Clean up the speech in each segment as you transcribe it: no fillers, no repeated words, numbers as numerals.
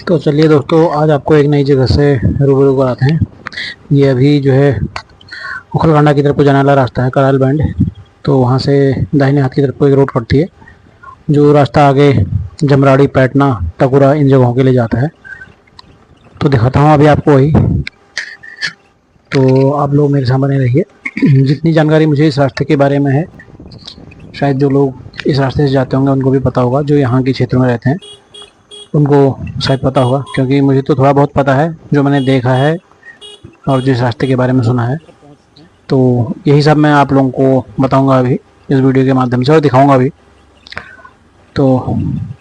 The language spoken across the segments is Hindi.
तो चलिए दोस्तों, आज आपको एक नई जगह से रूबरू कराते हैं। ये अभी जो है उखलकांडा की तरफ को जाने वाला रास्ता है, करायल बैंड। तो वहाँ से दाहिने हाथ की तरफ को एक रोड पड़ती है, जो रास्ता आगे जमराड़ी, पैटना, टकुरा इन जगहों के लिए जाता है। तो दिखाता हूँ अभी आपको वही। तो आप लोग मेरे सामने रहिए। जितनी जानकारी मुझे इस रास्ते के बारे में है, शायद जो लोग इस रास्ते से जाते होंगे उनको भी पता होगा, जो यहाँ के क्षेत्र में रहते हैं उनको शायद पता होगा, क्योंकि मुझे तो थोड़ा बहुत पता है जो मैंने देखा है और जिस रास्ते के बारे में सुना है। तो यही सब मैं आप लोगों को बताऊंगा अभी इस वीडियो के माध्यम से और दिखाऊंगा अभी। तो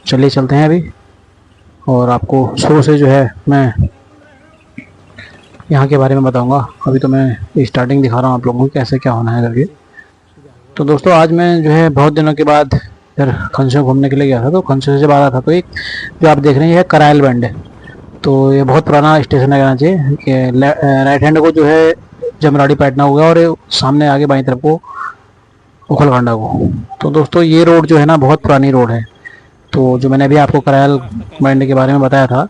चलिए चलते हैं अभी, और आपको शुरू से जो है मैं यहाँ के बारे में बताऊंगा। अभी तो मैं स्टार्टिंग दिखा रहा हूँ आप लोगों को कैसे क्या होना है करके। तो दोस्तों, आज मैं जो है बहुत दिनों के बाद फिर खनसों घूमने के लिए गया था। तो खनसों से जब आ रहा था तो एक जो आप देख रहे हैं ये है करायल बैंड है। तो ये बहुत पुराना स्टेशन है कहना चाहिए। राइट हैंड को जो है जमराड़ी पैटना हो गया, और सामने आगे बाईं तरफ को उखलकांडा को। तो दोस्तों, ये रोड जो है ना बहुत पुरानी रोड है। तो जो मैंने अभी आपको करायल बैंड के बारे में बताया था,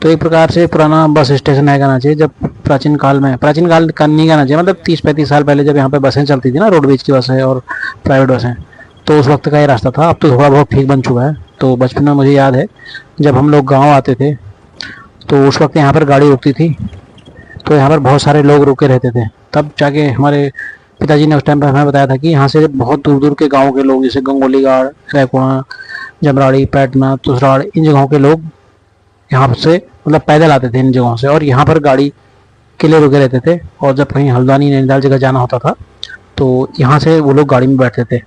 तो एक प्रकार से पुराना बस स्टेशन है कहना चाहिए। जब प्राचीन काल नहीं कहना चाहिए, मतलब 30-35 साल पहले जब यहाँ पे बसें चलती थी ना, रोडवेज की बसें और प्राइवेट बसें, तो उस वक्त का ये रास्ता था। अब तो थोड़ा बहुत ठीक बन चुका है। तो बचपन में मुझे याद है जब हम लोग गाँव आते थे तो उस वक्त यहाँ पर गाड़ी रुकती थी, तो यहाँ पर बहुत सारे लोग रुके रहते थे। तब जाके हमारे पिताजी ने उस टाइम पर हमें बताया था कि यहाँ से बहुत दूर दूर के गाँव के लोग, जैसे गंगोली गाड़, रैकुणा, जमराड़ी, पैटना, तुसराड़, इन जगहों के लोग यहाँ से मतलब पैदल आते थे इन जगहों से, और यहाँ पर गाड़ी के लिए रुके रहते थे। और जब कहीं हल्द्वानी, नैनीताल जगह जाना होता था तो यहाँ से वो लोग गाड़ी में बैठते थे।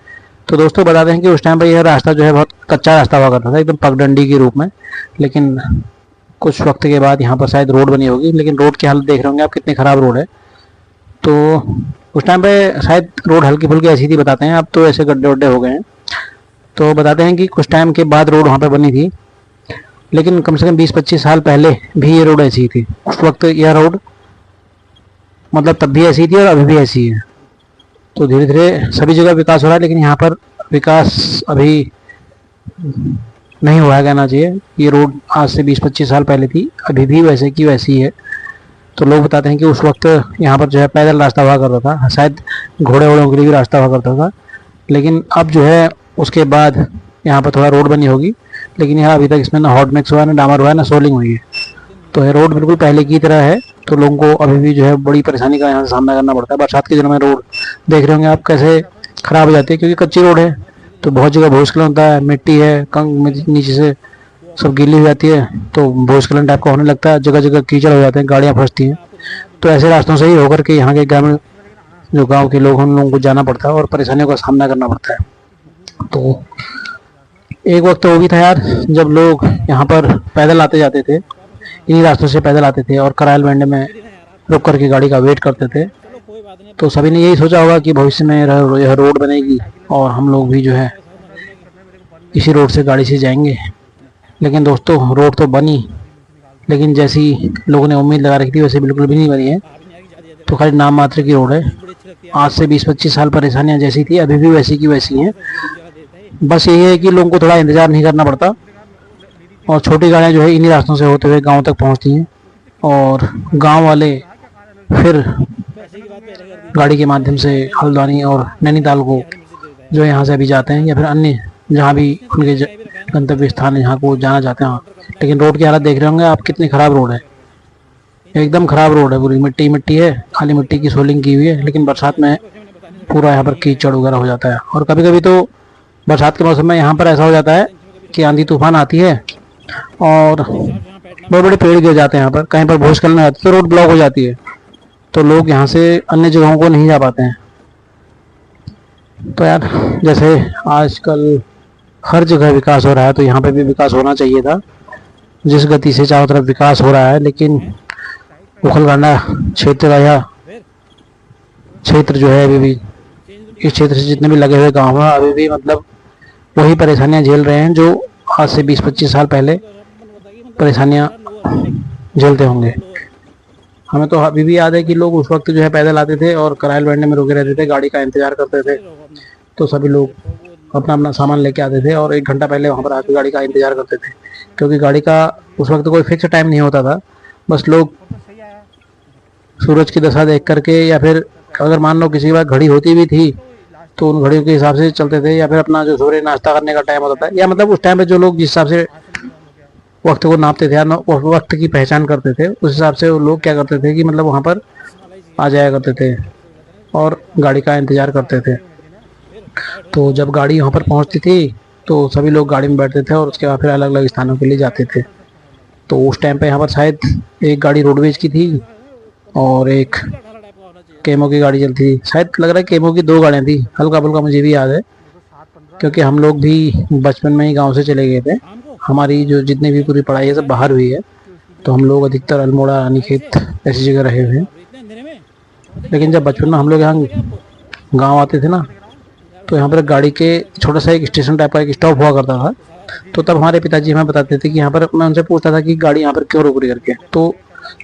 तो दोस्तों, बताते हैं कि उस टाइम पर यह रास्ता जो है बहुत कच्चा रास्ता हुआ करता था, एकदम पगडंडी के रूप में। लेकिन कुछ वक्त के बाद यहाँ पर शायद रोड बनी होगी, लेकिन रोड की हालत देख रहे होंगे आप, कितनी ख़राब रोड है। तो उस टाइम पे शायद रोड हल्की फुल्की ऐसी थी बताते हैं, अब तो ऐसे गड्ढे वड्ढे हो गए हैं। तो बताते हैं कि कुछ टाइम के बाद रोड वहाँ पर बनी थी, लेकिन कम से कम 20-25 साल पहले भी ये रोड ऐसी थी। उस वक्त यह रोड मतलब तब भी ऐसी थी और अभी भी ऐसी है। तो धीरे धीरे सभी जगह विकास हो रहा है, लेकिन यहाँ पर विकास अभी नहीं हुआ है कहना चाहिए। ये रोड आज से 20-25 साल पहले थी, अभी भी वैसे की वैसी है। तो लोग बताते हैं कि उस वक्त यहाँ पर जो है पैदल रास्ता हुआ करता था, शायद घोड़े वोड़ों के लिए भी रास्ता हुआ करता था। लेकिन अब जो है उसके बाद यहाँ पर थोड़ा रोड बनी होगी, लेकिन यहाँ अभी तक इसमें ना हॉट मिक्स हुआ है, ना डामर हुआ है, ना सोलिंग हुई है। तो ये रोड बिल्कुल पहले की तरह है। तो लोगों को अभी भी जो है बड़ी परेशानी का यहाँ से सामना करना पड़ता है। बरसात के दिनों में रोड देख रहे होंगे आप कैसे ख़राब हो जाती है, क्योंकि कच्ची रोड है। तो बहुत जगह भूस्खलन होता है, मिट्टी है, कंग नीचे से सब गीली हो जाती है, तो भूस्खलन टाइप का होने लगता है। जगह जगह कीचड़ हो जाते हैं, गाड़ियाँ फंसती हैं। तो ऐसे रास्तों से ही होकर के यहाँ के ग्रामीण जो गाँव के लोग हैं उन लोगों को जाना पड़ता है और परेशानियों का सामना करना पड़ता है। तो एक वक्त वो भी था यार, जब लोग यहाँ पर पैदल आते जाते थे, इन्हीं रास्तों से पैदल आते थे और करायल बैंड में रुक करके गाड़ी का वेट करते थे। तो सभी ने यही सोचा होगा कि भविष्य में यह रोड बनेगी और हम लोग भी जो है इसी रोड से गाड़ी से जाएंगे। लेकिन दोस्तों, रोड तो बनी, लेकिन जैसी लोगों ने उम्मीद लगा रखी थी वैसे बिल्कुल भी नहीं बनी है। तो खाली नाम मात्र की रोड है। आज से 20-25 साल परेशानियाँ जैसी थी अभी भी वैसी की वैसी हैं। बस यही है कि लोगों को थोड़ा इंतज़ार नहीं करना पड़ता, और छोटी गाड़ियाँ जो है इन्हीं रास्तों से होते हुए गांव तक पहुंचती हैं, और गांव वाले फिर गाड़ी के माध्यम से हल्द्वानी और नैनीताल को जो यहाँ से अभी जाते हैं, या फिर अन्य जहाँ भी उनके गंतव्य स्थान है जहाँ को जाना चाहते हैं। लेकिन रोड की हालत देख रहे होंगे आप, कितनी ख़राब रोड है, एकदम ख़राब रोड है। पूरी मिट्टी मिट्टी है, खाली मिट्टी की सोलिंग की हुई है। लेकिन बरसात में पूरा यहाँ पर कीचड़ वगैरह हो जाता है। और कभी कभी तो बरसात के मौसम में यहाँ पर ऐसा हो जाता है कि आंधी तूफान आती है और बड़े बड़े पेड़ गिर जाते हैं। यहाँ पर कहीं पर भूस्खलन आती है तो रोड ब्लॉक हो जाती है, तो लोग यहाँ से अन्य जगहों को नहीं जा पाते हैं। तो यार, जैसे आजकल हर जगह विकास हो रहा है, तो यहाँ पे भी विकास होना चाहिए था। जिस गति से चारों तरफ विकास हो रहा है, लेकिन उखलकांडा क्षेत्र का यह क्षेत्र जो है अभी भी, इस क्षेत्र से जितने भी लगे हुए गाँव हैं अभी भी मतलब वही परेशानियाँ झेल रहे हैं जो आज से 20-25 साल पहले परेशानियाँ झेलते होंगे। हमें तो अभी भी याद है कि लोग उस वक्त जो है पैदल आते थे और करायल बैंड में रुके रहते थे, गाड़ी का इंतजार करते थे। तो सभी लोग अपना अपना सामान लेके आते थे और 1 घंटा पहले वहाँ पर आके गाड़ी का इंतज़ार करते थे, क्योंकि गाड़ी का उस वक्त कोई फिक्स टाइम नहीं होता था। बस लोग सूरज की दशा देख करके, या फिर अगर मान लो किसी के पास घड़ी होती भी थी तो उन घड़ियों के हिसाब से चलते थे, या फिर अपना जो सूर्य नाश्ता करने का टाइम होता था, या मतलब उस टाइम पे जो लोग जिस हिसाब से वक्त को नापते थे या वक्त की पहचान करते थे, उस हिसाब से वो लोग क्या करते थे कि मतलब वहाँ पर आ जाया करते थे और गाड़ी का इंतज़ार करते थे। तो जब गाड़ी वहाँ पर पहुँचती थी तो सभी लोग गाड़ी में बैठते थे और उसके बाद फिर अलग अलग स्थानों के लिए जाते थे। तो उस टाइम पे यहाँ पर शायद एक गाड़ी रोडवेज की थी और एक केमो की गाड़ी चलती थी। शायद लग रहा है केमो की 2 गाड़ियाँ थी, हल्का फुल्का मुझे भी याद है, क्योंकि हम लोग भी बचपन में ही गांव से चले गए थे। हमारी जो जितनी भी पूरी पढ़ाई है सब बाहर हुई है, तो हम लोग अधिकतर अल्मोड़ा, रानीखेत ऐसी जगह रहे हुए हैं। लेकिन जब बचपन में हम लोग यहाँ गांव आते थे ना, तो यहाँ पर गाड़ी के छोटा सा एक स्टेशन टाइप का एक स्टॉप हुआ करता था। तो तब हमारे पिताजी हमें बताते थे कि यहाँ पर, मैं उनसे पूछता था कि गाड़ी यहाँ पर क्यों रुक रही करके। तो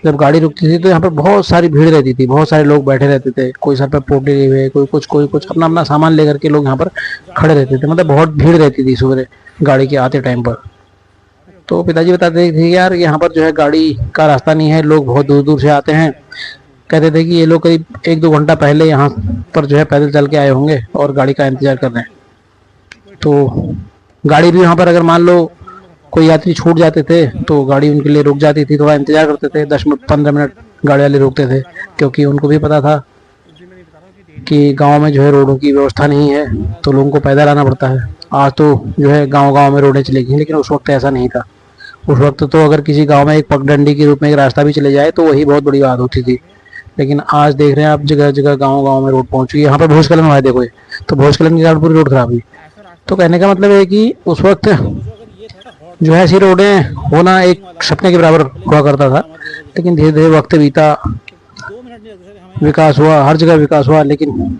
जब गाड़ी रुकती थी तो यहाँ पर बहुत सारी भीड़ रहती थी, बहुत सारे लोग बैठे रहते थे, कोई सर पर पोटली लिए हुए, कोई कुछ अपना अपना सामान लेकर के लोग यहाँ पर खड़े रहते थे। मतलब बहुत भीड़ रहती थी सुबह गाड़ी के आते टाइम पर। तो पिताजी बताते थे यार यहाँ पर जो है गाड़ी का रास्ता नहीं है, लोग बहुत दूर दूर से आते हैं। कहते थे कि ये लोग करीब 1-2 घंटा पहले यहाँ पर जो है पैदल चल के आए होंगे और गाड़ी का इंतजार कर रहे हैं। तो गाड़ी भी यहाँ पर अगर मान लो कोई यात्री छूट जाते थे तो गाड़ी उनके लिए रुक जाती थी, थोड़ा इंतजार करते थे, 10-15 मिनट गाड़ी वाले रुकते थे, क्योंकि उनको भी पता था कि गांव में जो है रोडों की व्यवस्था नहीं है, तो लोगों को पैदल आना पड़ता है। आज तो जो है गांव गांव में रोडें चली गई, लेकिन उस वक्त ऐसा नहीं था। उस वक्त तो अगर किसी गांव में एक पगडंडी के रूप में एक रास्ता भी चले जाए तो वही बहुत बड़ी बात होती थी। लेकिन आज देख रहे हैं आप जगह जगह गांव गांव में रोड पहुंच गई। यहाँ पर भूस्खलन हुआ है, देखो ये तो भूस्खलन के कारण पूरी रोड खराब हुई। तो कहने का मतलब है कि उस वक्त जो है ऐसी रोडें होना एक सपने के बराबर हुआ करता था। लेकिन धीरे धीरे वक्त बीता, विकास हुआ, हर जगह विकास हुआ, लेकिन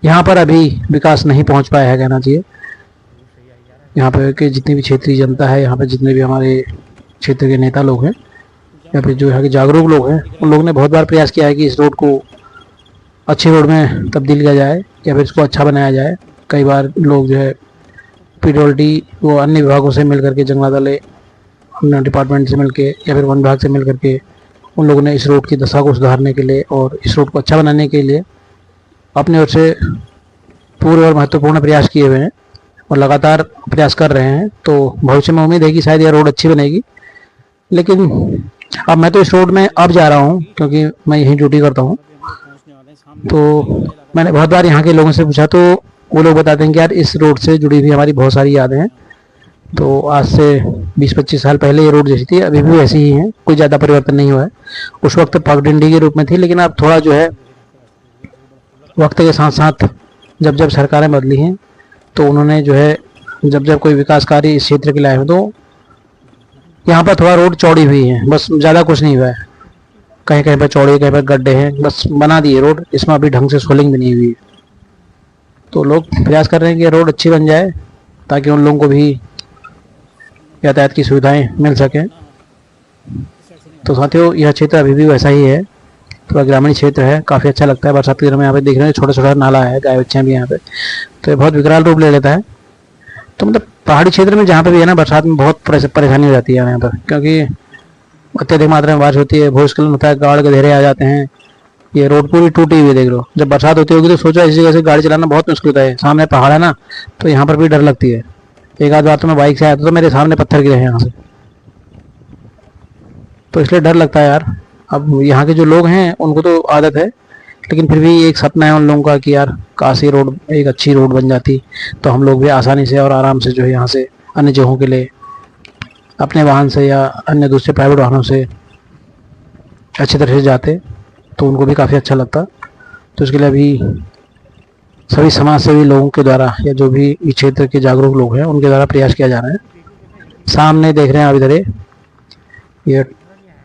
यहाँ पर अभी विकास नहीं पहुँच पाया है, कहना चाहिए। यहाँ पे के जितनी भी क्षेत्रीय जनता है, यहाँ पे जितने भी हमारे क्षेत्र के नेता लोग हैं या फिर जो यहाँ के जागरूक लोग हैं, उन लोगों ने बहुत बार प्रयास किया है कि इस रोड को अच्छी रोड में तब्दील किया जाए या फिर इसको अच्छा बनाया जाए। कई बार लोग जो है पीडब्ल्यूडी वो अन्य विभागों से मिल करके, जंगला दल अपने डिपार्टमेंट से मिलके या फिर वन विभाग से मिल करके, उन लोगों ने इस रोड की दशा को सुधारने के लिए और इस रोड को अच्छा बनाने के लिए अपने ओर से पूरे और महत्वपूर्ण प्रयास किए हुए हैं और लगातार प्रयास कर रहे हैं। तो भविष्य में उम्मीद है कि शायद यह रोड अच्छी बनेगी। लेकिन अब मैं तो इस रोड में अब जा रहा हूँ क्योंकि मैं यहीं ड्यूटी करता हूँ। तो मैंने बहुत बार यहाँ के लोगों से पूछा तो वो लोग बताते हैं कि यार इस रोड से जुड़ी हुई हमारी बहुत सारी यादें हैं। तो आज से 20-25 साल पहले ये रोड जैसी थी, अभी भी वैसी ही है, कोई ज़्यादा परिवर्तन नहीं हुआ है। उस वक्त पगडंडी के रूप में थी, लेकिन अब थोड़ा जो है वक्त के साथ साथ जब जब सरकारें बदली हैं तो उन्होंने जो है जब जब कोई विकास कार्य इस क्षेत्र के लाए हैं तो यहाँ पर थोड़ा रोड चौड़ी हुई है, बस ज़्यादा कुछ नहीं हुआ है। कहीं कहीं पर चौड़ी, कहीं पर गड्ढे हैं, बस बना दिए रोड, इसमें अभी ढंग से सोलिंग भी नहीं हुई है। तो लोग प्रयास कर रहे हैं कि रोड अच्छी बन जाए ताकि उन लोगों को भी यातायात की सुविधाएं मिल सकें। तो साथियों यह क्षेत्र अभी भी वैसा ही है, थोड़ा ग्रामीण क्षेत्र है, काफ़ी अच्छा लगता है। बरसात के दिनों में यहाँ पे देख रहे हैं छोटा छोटा नाला है, गाय बच्चे भी यहाँ पे, तो ये बहुत विकराल रूप ले लेता है। तो मतलब पहाड़ी क्षेत्र में जहाँ पे भी है ना, बरसात में बहुत परेशानी हो जाती है यहाँ पर, क्योंकि अत्यधिक मात्रा में बारिश होती है, भूस्खलन होता है, गाड़ गधेरे आ जाते हैं, ये रोड पूरी टूटी हुई देख लो। जब बरसात होती होगी तो सोचो इस जगह से गाड़ी चलाना बहुत मुश्किल होता है। सामने पहाड़ है ना, तो यहाँ पर भी डर लगती है। एक आध बार तो मैं बाइक से आया था तो मेरे सामने पत्थर गिरे हैं यहाँ से, तो इसलिए डर लगता है यार। अब यहाँ के जो लोग हैं उनको तो आदत है, लेकिन फिर भी एक सपना है उन लोगों का कि यार काश ये रोड एक अच्छी रोड बन जाती तो हम लोग भी आसानी से और आराम से जो है यहाँ से अन्य जगहों के लिए अपने वाहन से या अन्य दूसरे प्राइवेट वाहनों से अच्छी तरह से जाते, तो उनको भी काफ़ी अच्छा लगता। तो इसके लिए अभी सभी समाज सेवी लोगों के द्वारा या जो भी इस क्षेत्र के जागरूक लोग हैं उनके द्वारा प्रयास किया जा रहा है। सामने देख रहे हैं आप इधर ये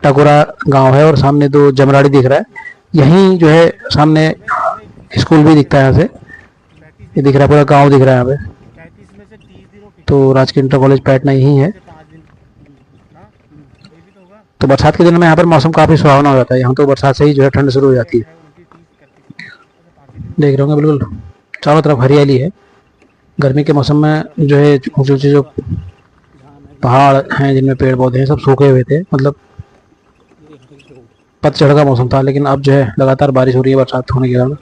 टकोरा गांव है और सामने 2 जमराड़ी दिख रहा है। यहीं जो है सामने स्कूल भी दिखता है, यहाँ से ये दिख रहा है, पूरा गांव दिख रहा है यहाँ पे। तो राजकीय इंटर कॉलेज पैटना यही है। तो बरसात के दिनों में यहाँ पर मौसम काफ़ी सुहावना हो जाता है। यहाँ तो बरसात से ही जो है ठंड शुरू हो जाती है। देख रहे होंगे बिल्कुल चारों तरफ हरियाली है। गर्मी के मौसम में जो है ऊंचे ऊंचे जो पहाड़ हैं जिनमें पेड़ पौधे हैं सब सूखे हुए थे, मतलब पतझड़ का मौसम था। लेकिन अब जो है लगातार बारिश हो रही है बरसात होने के कारण,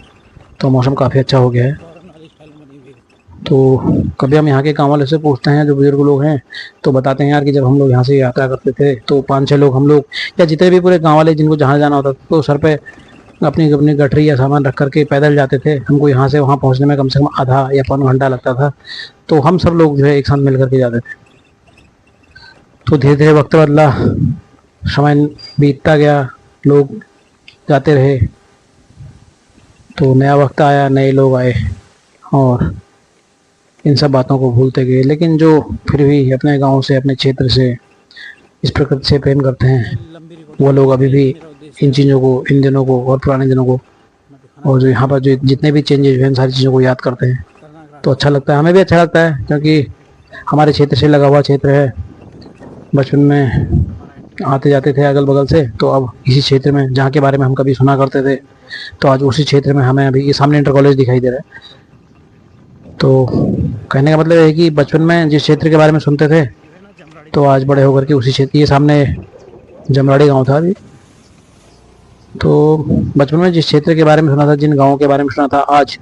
तो मौसम काफ़ी अच्छा हो गया है। तो कभी हम यहाँ के गाँव वाले से पूछते हैं, जो बुजुर्ग लोग हैं, तो बताते हैं यार कि जब हम लोग यहाँ से यात्रा करते थे तो 5-6 लोग हम लोग, या जितने भी पूरे गाँव वाले जिनको जहाँ जाना होता था, तो सर पे अपनी अपनी गठरी या सामान रख करके पैदल जाते थे। हमको यहाँ से वहाँ पहुँचने में कम से कम आधा या पौन घंटा लगता था। तो हम सब लोग जो है एक साथ मिल करके जाते थे। तो धीरे धीरे वक्त बदला, समय बीतता गया, लोग जाते रहे, तो नया वक्त आया, नए लोग आए और इन सब बातों को भूलते गए। लेकिन जो फिर भी अपने गांव से, अपने क्षेत्र से, इस प्रकृति से प्रेम करते हैं, वो लोग अभी भी इन चीज़ों को, इन दिनों को और पुराने दिनों को, और जो यहाँ पर जो जितने भी चेंजेस हुए, इन सारी चीज़ों को याद करते हैं। तो अच्छा लगता है, हमें भी अच्छा लगता है, क्योंकि हमारे क्षेत्र से लगा हुआ क्षेत्र है। बचपन में आते जाते थे अगल बगल से, तो अब इसी क्षेत्र में, जहाँ के बारे में हम कभी सुना करते थे, तो आज उसी क्षेत्र में हमें, अभी ये सामने इंटर कॉलेज दिखाई दे रहा है। तो कहने का मतलब है कि बचपन में जिस क्षेत्र के बारे में सुनते थे, तो आज बड़े होकर के उसी क्षेत्र, ये सामने जमराड़ी गांव था अभी, तो बचपन में जिस क्षेत्र के बारे में सुना था, जिन गाँवों के बारे में सुना था, आज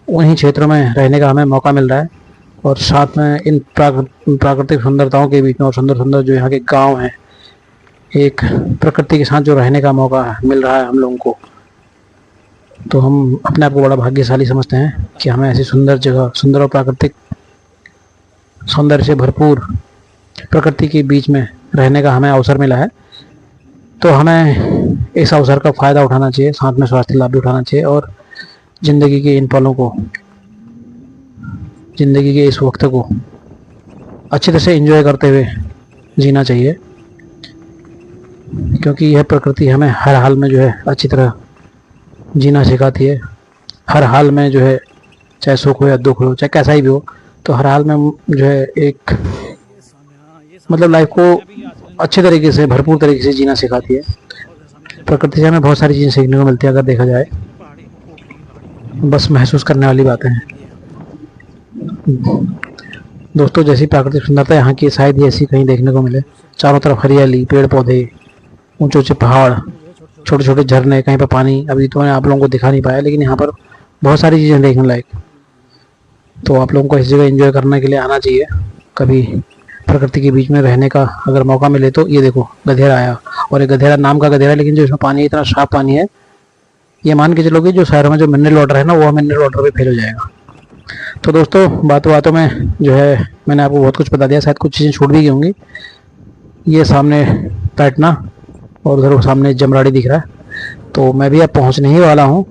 उन्हीं क्षेत्रों में रहने का हमें मौका मिल रहा है। और साथ में इन प्राकृतिक सुंदरताओं के बीच में, और सुंदर सुंदर जो यहाँ के गांव हैं, एक प्रकृति के साथ जो रहने का मौका मिल रहा है हम लोगों को, तो हम अपने आप को बड़ा भाग्यशाली समझते हैं कि हमें ऐसी सुंदर जगह, सुंदर और प्राकृतिक सौंदर्य से भरपूर प्रकृति के बीच में रहने का हमें अवसर मिला है। तो हमें इस अवसर का फ़ायदा उठाना चाहिए, साथ में स्वास्थ्य लाभ भी उठाना चाहिए, और ज़िंदगी के इन पलों को, ज़िंदगी के इस वक्त को अच्छी तरह से एंजॉय करते हुए जीना चाहिए। क्योंकि यह प्रकृति हमें हर हाल में जो है अच्छी तरह जीना सिखाती है। हर हाल में जो है, चाहे सुख हो या दुख हो, चाहे कैसा ही भी हो, तो हर हाल में जो है एक, मतलब लाइफ को अच्छे तरीके से, भरपूर तरीके से जीना सिखाती है। प्रकृति से हमें बहुत सारी चीज़ें सीखने को मिलती है, अगर देखा जाए, बस महसूस करने वाली बातें हैं। दोस्तों, जैसी प्राकृतिक सुंदरता यहाँ की शायद ही ऐसी कहीं देखने को मिले। चारों तरफ हरियाली, पेड़ पौधे, ऊंचे ऊंचे पहाड़, छोटे छोटे झरने, कहीं पर पानी। अभी तो मैं आप लोगों को दिखा नहीं पाया, लेकिन यहाँ पर बहुत सारी चीज़ें देखने लायक। तो आप लोगों को इस जगह एंजॉय करने के लिए आना चाहिए। कभी प्रकृति के बीच में रहने का अगर मौका मिले तो। ये देखो गधेरा आया, और ये गधेरा नाम का गधेरा, लेकिन जो इसमें पानी है, इतना साफ पानी है, ये मान के चलो कि जो शहरों में जो मिनरल वाटर है ना, वो मिनरल वाटर पे फेल हो जाएगा। तो दोस्तों, बातों बातों में जो है मैंने आपको बहुत कुछ बता दिया, शायद कुछ चीज़ें छूट भी गई होंगी। ये सामने पैटना और उधर सामने जमराड़ी दिख रहा है। तो मैं भी अब पहुंचने ही वाला हूं।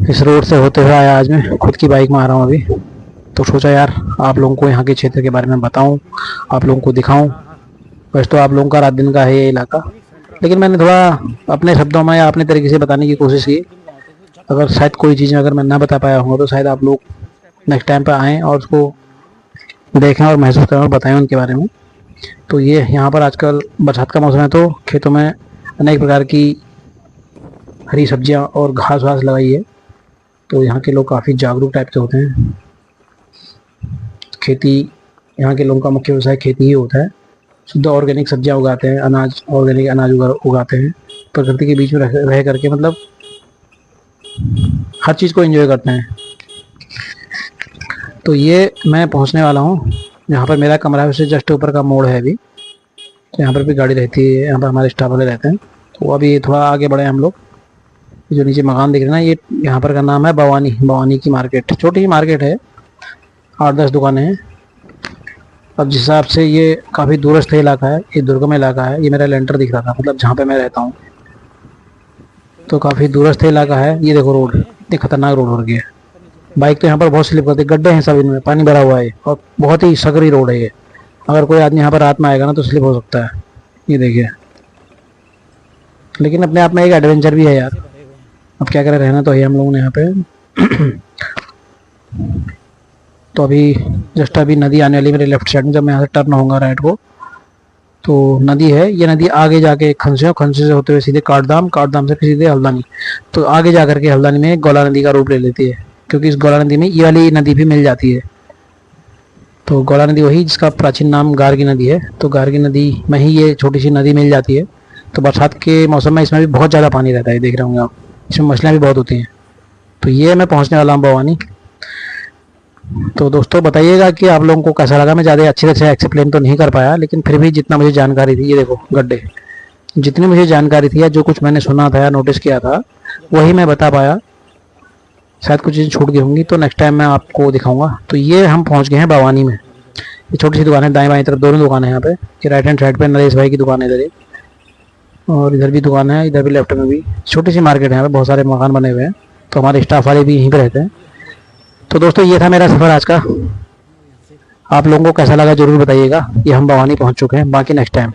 इस रोड से होते हुए आया, आज मैं खुद की बाइक में आ रहा हूं अभी। तो सोचा यार आप लोगों को यहाँ के क्षेत्र के बारे में बताऊं, आप लोगों को दिखाऊं। वैसे तो आप लोगों का रात दिन का है ये इलाका, लेकिन मैंने थोड़ा अपने शब्दों में या अपने तरीके से बताने की कोशिश की। अगर शायद कोई चीज़ें अगर मैं ना बता पाया हूँ, तो शायद आप लोग नेक्स्ट टाइम पर आएँ और उसको देखें और महसूस करें और बताएं उनके बारे में। तो ये यहाँ पर आजकल बरसात का मौसम है, तो खेतों में अनेक प्रकार की हरी सब्जियाँ और घास वास लगाई है। तो यहाँ के लोग काफ़ी जागरूक टाइप के होते हैं। खेती, यहाँ के लोगों का मुख्य व्यवसाय खेती ही होता है। शुद्ध ऑर्गेनिक सब्जियाँ उगाते हैं, अनाज, ऑर्गेनिक अनाज उगाते हैं। प्रकृति के बीच में रह करके, मतलब हर चीज़ को एंजॉय करते हैं। तो ये मैं पहुंचने वाला हूं, यहाँ पर मेरा कमरा है, उससे जस्ट ऊपर का मोड़ है अभी। तो यहाँ पर भी गाड़ी रहती है, यहाँ पर हमारे स्टाफ वाले रहते हैं। तो अभी थोड़ा आगे बढ़े हम लोग। जो नीचे मकान दिख रहे हैं ना, ये यहाँ पर का नाम है भवानी की मार्केट। छोटी ही मार्केट है, 8-10 दुकानें हैं। अब जिस हिसाब से ये काफ़ी दूरस्थ इलाका है, ये दुर्गम इलाका है। ये मेरा लेंटर दिख रहा था, मतलब जहाँ पे मैं रहता हूँ, तो काफ़ी दूरस्थ इलाका है। ये देखो रोड, इतनी खतरनाक रोड हो रही है। बाइक तो यहाँ पर बहुत स्लिप करती है, गड्ढे हैं सब, इनमें पानी भरा हुआ है, और बहुत ही सकरी रोड है ये। अगर कोई आदमी यहाँ पर रात में आएगा ना, तो स्लिप हो सकता है। ये देखिए, लेकिन अपने आप में एक एडवेंचर भी है यार। अब क्या करें, रहना तो है हम लोगों ने यहाँ पे। तो अभी जस्ट अभी नदी आने वाली मेरे लेफ्ट साइड में, जब मैं यहाँ से टर्न होऊंगा राइट को, तो नदी है। ये नदी आगे जाके खनसे से होते हुए सीधे काठदाम से फिर सीधे हल्द्वानी। तो आगे जा करके हल्द्वानी में गौला नदी का रूप ले लेती है। क्योंकि इस गौला नदी में ये वाली नदी भी मिल जाती है। तो गौला नदी वही जिसका प्राचीन नाम गार्गी नदी है, तो गार्गी नदी में ही ये छोटी सी नदी मिल जाती है। तो बरसात के मौसम में इसमें भी बहुत ज़्यादा पानी रहता है, देख रहे होंगे आप। इसमें मछलियाँ भी बहुत होती हैं। तो ये मैं पहुँचने वाला हूँ भवानी। तो दोस्तों बताइएगा कि आप लोगों को कैसा लगा। मैं ज़्यादा अच्छी तरह से एक्सप्लेन तो नहीं कर पाया, लेकिन फिर भी जितना मुझे जानकारी थी, ये देखो गड्ढे, जितनी मुझे जानकारी थी या जो कुछ मैंने सुना था या नोटिस किया था वही मैं बता पाया। शायद कुछ चीज़ छूट गई होंगी, तो नेक्स्ट टाइम मैं आपको दिखाऊंगा। तो ये हम पहुंच गए हैं भवानी में। ये छोटी सी दुकान है, दाएं बाएं तरफ दोनों दुकान है यहाँ पे। ये राइट हैंड साइड पे नरेश भाई की दुकान है इधर एक, और इधर भी दुकान है, इधर भी लेफ्ट में भी। छोटी सी मार्केट है यहाँ पे, बहुत सारे मकान बने हुए हैं। तो हमारे स्टाफ वाले भी यहीं पे रहते हैं। तो दोस्तों ये था मेरा सफ़र आज का। आप लोगों को कैसा लगा ज़रूर बताइएगा। ये हम भवानी पहुँच चुके हैं, बाकी नेक्स्ट टाइम।